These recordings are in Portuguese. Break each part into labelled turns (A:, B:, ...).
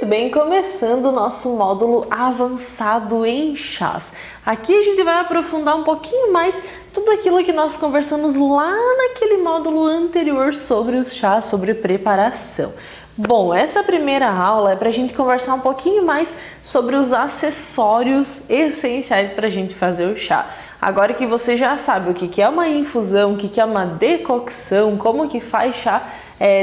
A: Muito bem, começando o nosso módulo avançado em chás. Aqui a gente vai aprofundar um pouquinho mais tudo aquilo que nós conversamos lá naquele módulo anterior sobre os chás, sobre preparação. Bom, essa primeira aula é para a gente conversar um pouquinho mais sobre os acessórios essenciais para a gente fazer o chá. Agora que você já sabe o que é uma infusão, o que é uma decocção, como que faz chá,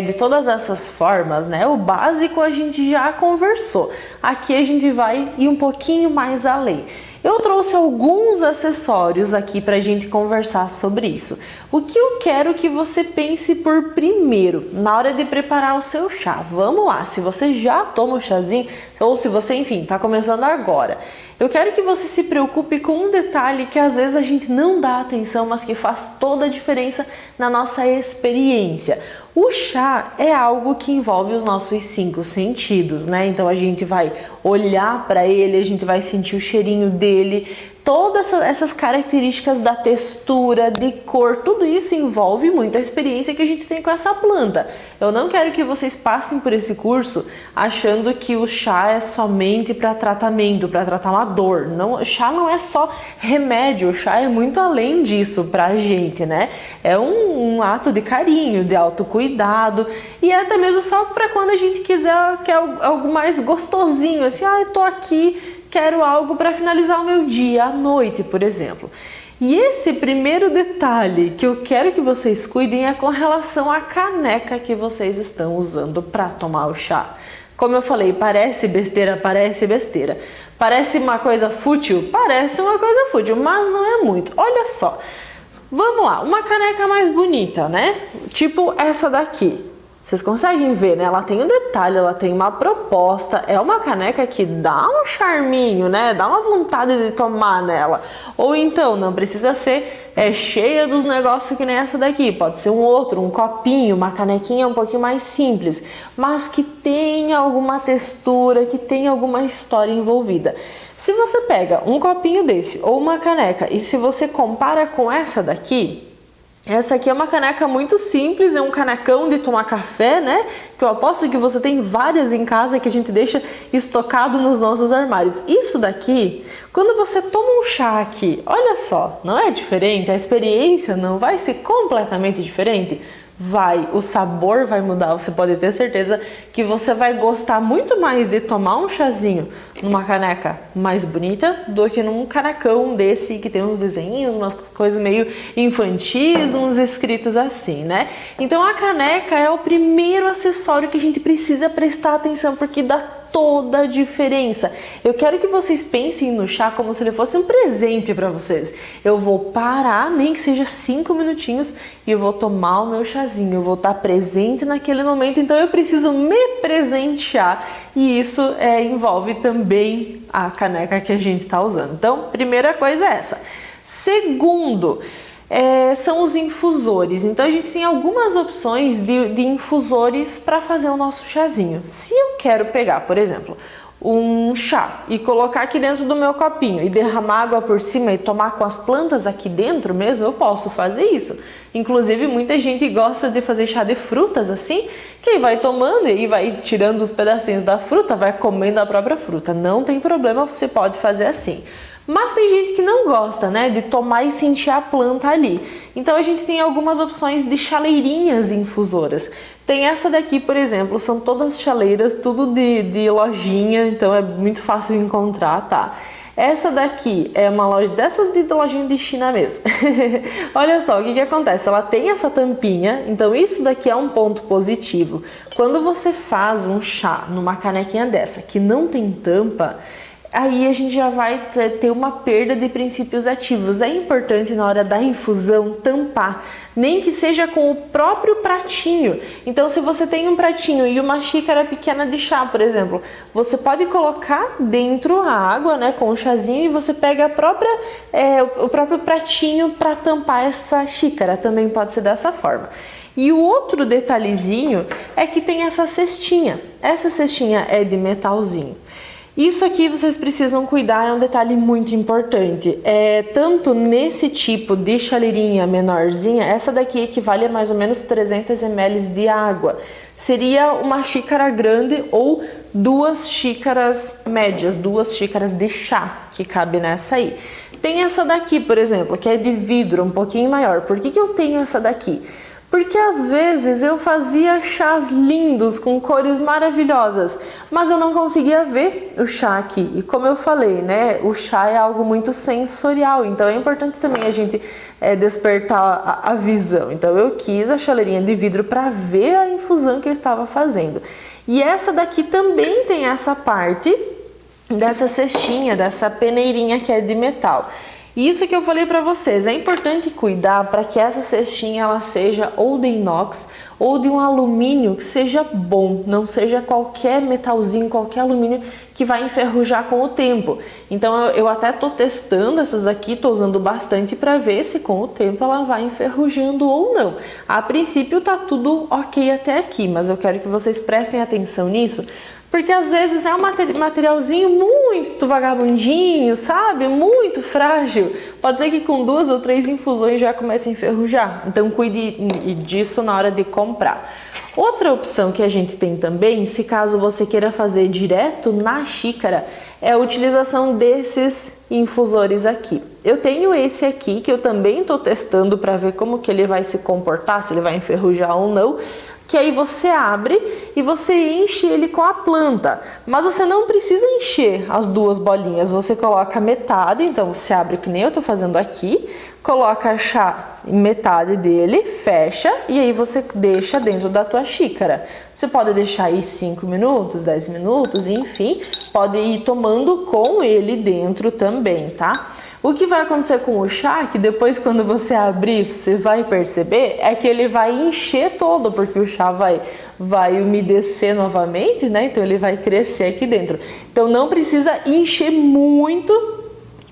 A: de todas essas formas, né? O básico a gente já conversou. Aqui a gente vai ir um pouquinho mais além. Eu trouxe alguns acessórios aqui para a gente conversar sobre isso. O que eu quero que você pense por primeiro, na hora de preparar o seu chá. Vamos lá, se você já toma o chazinho, ou se você, enfim, está começando agora. Eu quero que você se preocupe com um detalhe que às vezes a gente não dá atenção, mas que faz toda a diferença na nossa experiência. O chá é algo que envolve os nossos 5 sentidos, né? Então a gente vai olhar para ele, a gente vai sentir o cheirinho dele, todas essas características da textura, de cor, tudo isso envolve muito a experiência que a gente tem com essa planta. Eu não quero que vocês passem por esse curso achando que o chá é somente para tratamento, para tratar uma dor. Não, o chá não é só remédio, o chá é muito além disso pra gente, né? É um ato de carinho, de autocuidado e até mesmo só para quando a gente quer algo mais gostosinho, assim, eu tô aqui, quero algo para finalizar o meu dia à noite, por exemplo. E esse primeiro detalhe que eu quero que vocês cuidem é com relação à caneca que vocês estão usando para tomar o chá. Como eu falei, parece besteira, parece besteira. Parece uma coisa fútil? Parece uma coisa fútil, mas não é muito. Olha só, vamos lá, uma caneca mais bonita, né? Tipo essa daqui. Vocês conseguem ver, né? Ela tem um detalhe, ela tem uma proposta, é uma caneca que dá um charminho, né? Dá uma vontade de tomar nela. Ou então, não precisa ser cheia dos negócios que nem essa daqui. Pode ser um outro, um copinho, uma canequinha um pouquinho mais simples, mas que tenha alguma textura, que tenha alguma história envolvida. Se você pega um copinho desse ou uma caneca e se você compara com essa daqui, essa aqui é uma caneca muito simples, é um canecão de tomar café, né? Que eu aposto que você tem várias em casa que a gente deixa estocado nos nossos armários. Isso daqui, quando você toma um chá aqui, olha só, não é diferente? A experiência não vai ser completamente diferente? Vai, o sabor vai mudar, você pode ter certeza que você vai gostar muito mais de tomar um chazinho numa caneca mais bonita do que num canecão desse que tem uns desenhos, umas coisas meio infantis, uns escritos assim, né? Então a caneca é o primeiro acessório que a gente precisa prestar atenção porque dá toda a diferença. Eu quero que vocês pensem no chá como se ele fosse um presente para vocês. Eu vou parar, nem que seja 5 minutinhos, e eu vou tomar o meu chazinho. Eu vou estar presente naquele momento, então eu preciso me presentear. E isso envolve também a caneca que a gente está usando. Então, primeira coisa é essa. Segundo, são os infusores. Então a gente tem algumas opções de infusores para fazer o nosso chazinho. Se eu quero pegar, por exemplo, um chá e colocar aqui dentro do meu copinho e derramar água por cima e tomar com as plantas aqui dentro mesmo, eu posso fazer isso. Inclusive muita gente gosta de fazer chá de frutas assim, que vai tomando e vai tirando os pedacinhos da fruta, vai comendo a própria fruta. Não tem problema, você pode fazer assim. Mas tem gente que não gosta, né, de tomar e sentir a planta ali. Então a gente tem algumas opções de chaleirinhas infusoras. Tem essa daqui, por exemplo, são todas chaleiras, tudo de lojinha, então é muito fácil de encontrar, tá? Essa daqui é uma loja dessas de lojinha de China mesmo. Olha só, o que acontece? Ela tem essa tampinha, então isso daqui é um ponto positivo. Quando você faz um chá numa canequinha dessa que não tem tampa, aí a gente já vai ter uma perda de princípios ativos. É importante na hora da infusão tampar, nem que seja com o próprio pratinho. Então se você tem um pratinho e uma xícara pequena de chá, por exemplo, você pode colocar dentro a água, né, com o chazinho, e você pega o próprio pratinho para tampar essa xícara, também pode ser dessa forma. E o outro detalhezinho é que tem essa cestinha. Essa cestinha é de metalzinho. Isso aqui vocês precisam cuidar, é um detalhe muito importante. Tanto nesse tipo de chaleirinha menorzinha, essa daqui equivale a mais ou menos 300 ml de água. Seria uma xícara grande ou 2 xícaras médias, 2 xícaras de chá, que cabe nessa aí. Tem essa daqui, por exemplo, que é de vidro, um pouquinho maior. Por que eu tenho essa daqui? Porque às vezes eu fazia chás lindos, com cores maravilhosas, mas eu não conseguia ver o chá aqui. E como eu falei, né, o chá é algo muito sensorial, então é importante também a gente despertar a visão. Então eu quis a chaleirinha de vidro para ver a infusão que eu estava fazendo. E essa daqui também tem essa parte dessa cestinha, dessa peneirinha que é de metal. Isso que eu falei para vocês, é importante cuidar para que essa cestinha ela seja ou de inox ou de um alumínio que seja bom, não seja qualquer metalzinho, qualquer alumínio que vai enferrujar com o tempo. Então eu até tô testando essas aqui, tô usando bastante para ver se com o tempo ela vai enferrujando ou não. A princípio tá tudo ok até aqui, mas eu quero que vocês prestem atenção nisso, porque às vezes é um materialzinho muito vagabundinho, sabe? Muito frágil. Pode ser que com 2 ou 3 infusões já comece a enferrujar. Então cuide disso na hora de comprar. Outra opção que a gente tem também, se caso você queira fazer direto na xícara, é a utilização desses infusores aqui. Eu tenho esse aqui que eu também estou testando para ver como que ele vai se comportar, se ele vai enferrujar ou não. Que aí você abre e você enche ele com a planta, mas você não precisa encher as 2 bolinhas, você coloca metade, então você abre que nem eu tô fazendo aqui, coloca chá em metade dele, fecha e aí você deixa dentro da tua xícara. Você pode deixar aí 5 minutos, 10 minutos, enfim, pode ir tomando com ele dentro também, tá? O que vai acontecer com o chá, que depois quando você abrir, você vai perceber, é que ele vai encher todo, porque o chá vai umedecer novamente, né? Então ele vai crescer aqui dentro. Então não precisa encher muito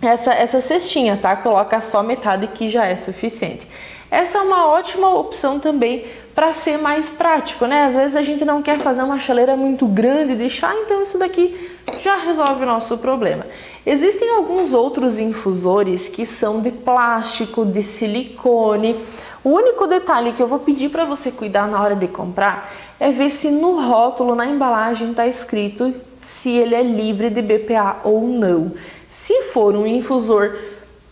A: essa cestinha, tá? Coloca só metade que já é suficiente. Essa é uma ótima opção também para ser mais prático, né? Às vezes a gente não quer fazer uma chaleira muito grande de chá, então isso daqui já resolve o nosso problema. Existem alguns outros infusores que são de plástico, de silicone. O único detalhe que eu vou pedir para você cuidar na hora de comprar é ver se no rótulo, na embalagem, está escrito se ele é livre de BPA ou não. Se for um infusor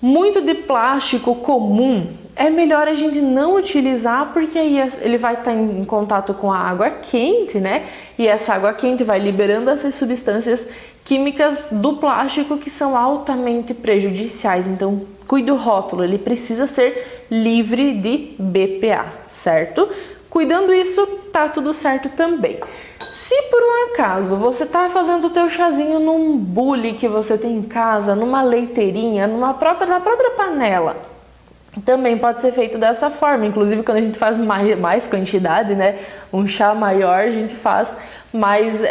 A: muito de plástico comum, é melhor a gente não utilizar, porque aí ele vai estar em contato com a água quente, né? E essa água quente vai liberando essas substâncias químicas do plástico que são altamente prejudiciais. Então, cuide do rótulo, ele precisa ser livre de BPA, certo? Cuidando isso, tá tudo certo também. Se por um acaso você tá fazendo o teu chazinho num bule que você tem em casa, numa leiteirinha, na própria panela, também pode ser feito dessa forma. Inclusive quando a gente faz mais quantidade, né, um chá maior, a gente faz mais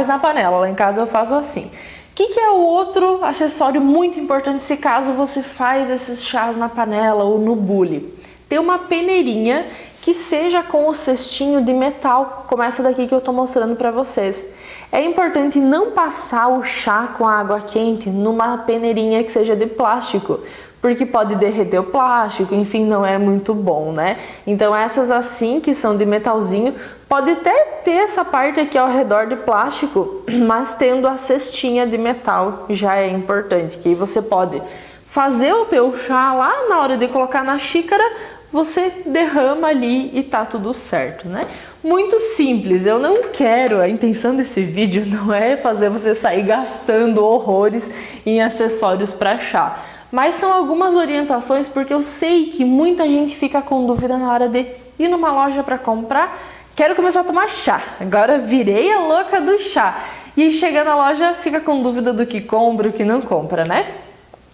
A: na panela. Lá em casa eu faço assim. O que é o outro acessório muito importante se caso você faz esses chás na panela ou no bule? Ter uma peneirinha que seja com o cestinho de metal, como essa daqui que eu estou mostrando para vocês. É importante não passar o chá com a água quente numa peneirinha que seja de plástico, porque pode derreter o plástico, enfim, não é muito bom, né? Então essas assim, que são de metalzinho, pode até ter essa parte aqui ao redor de plástico, mas tendo a cestinha de metal já é importante, que aí você pode fazer o teu chá lá, na hora de colocar na xícara, você derrama ali e tá tudo certo, né? Muito simples, eu não quero, a intenção desse vídeo não é fazer você sair gastando horrores em acessórios para chá, mas são algumas orientações porque eu sei que muita gente fica com dúvida na hora de ir numa loja para comprar. Quero começar a tomar chá, agora virei a louca do chá. E chega na loja, fica com dúvida do que compra e o que não compra, né?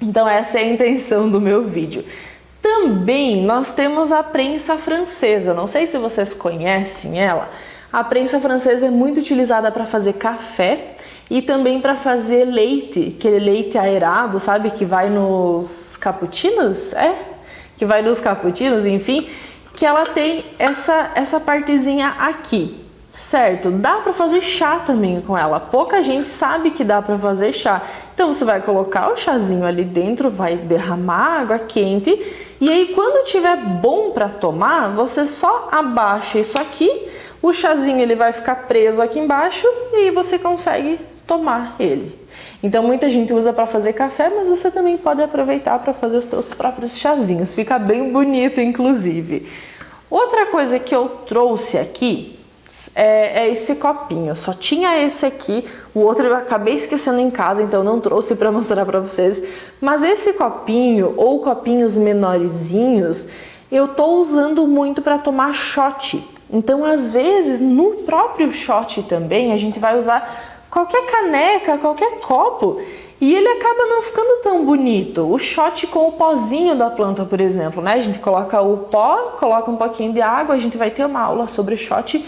A: Então essa é a intenção do meu vídeo. Também nós temos a prensa francesa, não sei se vocês conhecem ela. A prensa francesa é muito utilizada para fazer café e também para fazer leite, aquele leite aerado, sabe, que vai nos cappuccinos, que vai nos cappuccinos, enfim, que ela tem essa partezinha aqui, certo? Dá para fazer chá também com ela. Pouca gente sabe que dá para fazer chá. Então você vai colocar o chazinho ali dentro, vai derramar água quente e aí quando tiver bom para tomar, você só abaixa isso aqui, O chazinho ele vai ficar preso aqui embaixo e aí você consegue tomar ele. Então muita gente usa para fazer café, mas você também pode aproveitar para fazer os seus próprios chazinhos. Fica bem bonito, inclusive. Outra coisa que eu trouxe aqui é esse copinho. Só tinha esse aqui, o outro eu acabei esquecendo em casa, então não trouxe para mostrar para vocês. Mas esse copinho ou copinhos menorzinhos, eu tô usando muito para tomar shot. Então, às vezes, no próprio shot também, a gente vai usar qualquer caneca, qualquer copo, e ele acaba não ficando tão bonito. O shot com o pozinho da planta, por exemplo, né? A gente coloca o pó, coloca um pouquinho de água, a gente vai ter uma aula sobre shot,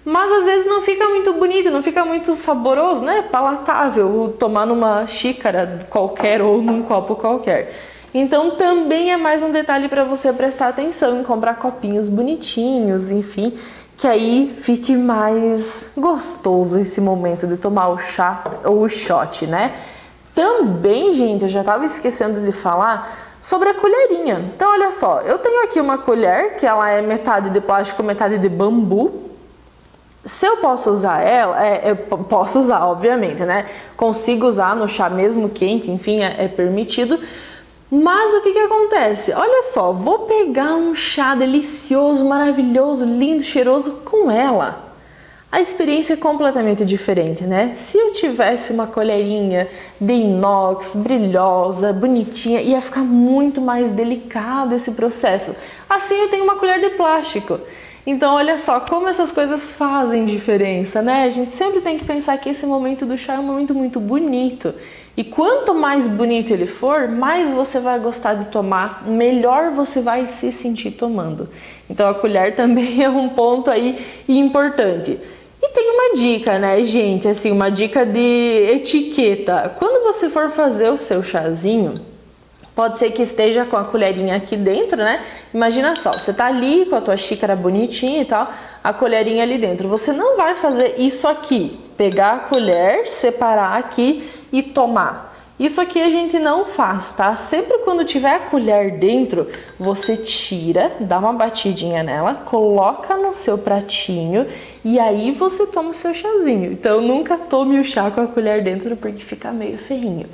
A: mas às vezes não fica muito bonito, não fica muito saboroso, né? Palatável tomar numa xícara qualquer ou num copo qualquer. Então também é mais um detalhe para você prestar atenção em comprar copinhos bonitinhos, enfim, que aí fique mais gostoso esse momento de tomar o chá ou o shot, né? Também, gente, eu já estava esquecendo de falar sobre a colherinha. Então, olha só, eu tenho aqui uma colher que ela é metade de plástico, metade de bambu. Se eu posso usar ela, eu posso usar, obviamente, né? Consigo usar no chá mesmo quente, enfim, é permitido. Mas o que acontece? Olha só, vou pegar um chá delicioso, maravilhoso, lindo, cheiroso com ela. A experiência é completamente diferente, né? Se eu tivesse uma colherinha de inox, brilhosa, bonitinha, ia ficar muito mais delicado esse processo. Assim eu tenho uma colher de plástico. Então olha só como essas coisas fazem diferença, né? A gente sempre tem que pensar que esse momento do chá é um momento muito bonito. E quanto mais bonito ele for, mais você vai gostar de tomar, melhor você vai se sentir tomando. Então a colher também é um ponto aí importante. E tem uma dica, né, gente? Assim, uma dica de etiqueta. Quando você for fazer o seu chazinho, pode ser que esteja com a colherinha aqui dentro, né? Imagina só, você tá ali com a tua xícara bonitinha e tal, a colherinha ali dentro. Você não vai fazer isso aqui, pegar a colher, separar aqui e tomar. Isso aqui a gente não faz, tá? Sempre quando tiver a colher dentro, você tira, dá uma batidinha nela, coloca no seu pratinho e aí você toma o seu chazinho. Então nunca tome o chá com a colher dentro porque fica meio feinho.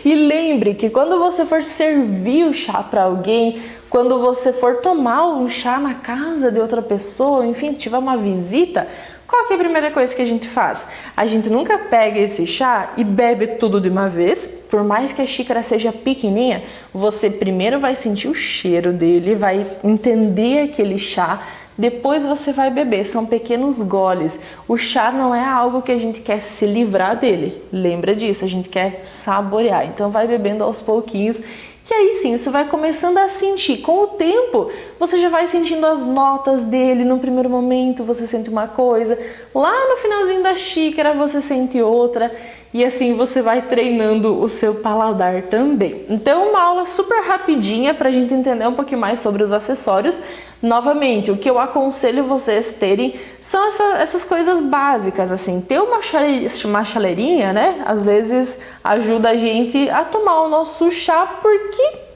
A: E lembre que quando você for servir o chá para alguém, quando você for tomar um chá na casa de outra pessoa, enfim, tiver uma visita, qual que é a primeira coisa que a gente faz? A gente nunca pega esse chá e bebe tudo de uma vez. Por mais que a xícara seja pequenininha, você primeiro vai sentir o cheiro dele, vai entender aquele chá, depois você vai beber. São pequenos goles. O chá não é algo que a gente quer se livrar dele. Lembra disso, a gente quer saborear. Então vai bebendo aos pouquinhos. Que aí sim, você vai começando a sentir. Com o tempo, você já vai sentindo as notas dele. No primeiro momento, você sente uma coisa. Lá no finalzinho da xícara, você sente outra. E assim, você vai treinando o seu paladar também. Então, uma aula super rapidinha para a gente entender um pouquinho mais sobre os acessórios. Novamente, o que eu aconselho vocês terem são essas coisas básicas, assim. Ter uma chaleirinha, né? Às vezes ajuda a gente a tomar o nosso chá, porque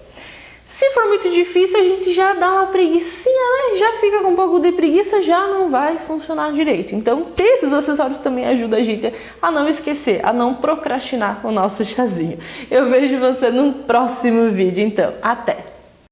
A: se for muito difícil, a gente já dá uma preguicinha, né? Já fica com um pouco de preguiça, já não vai funcionar direito. Então, ter esses acessórios também ajuda a gente a não esquecer, a não procrastinar o nosso chazinho. Eu vejo você no próximo vídeo, então. Até!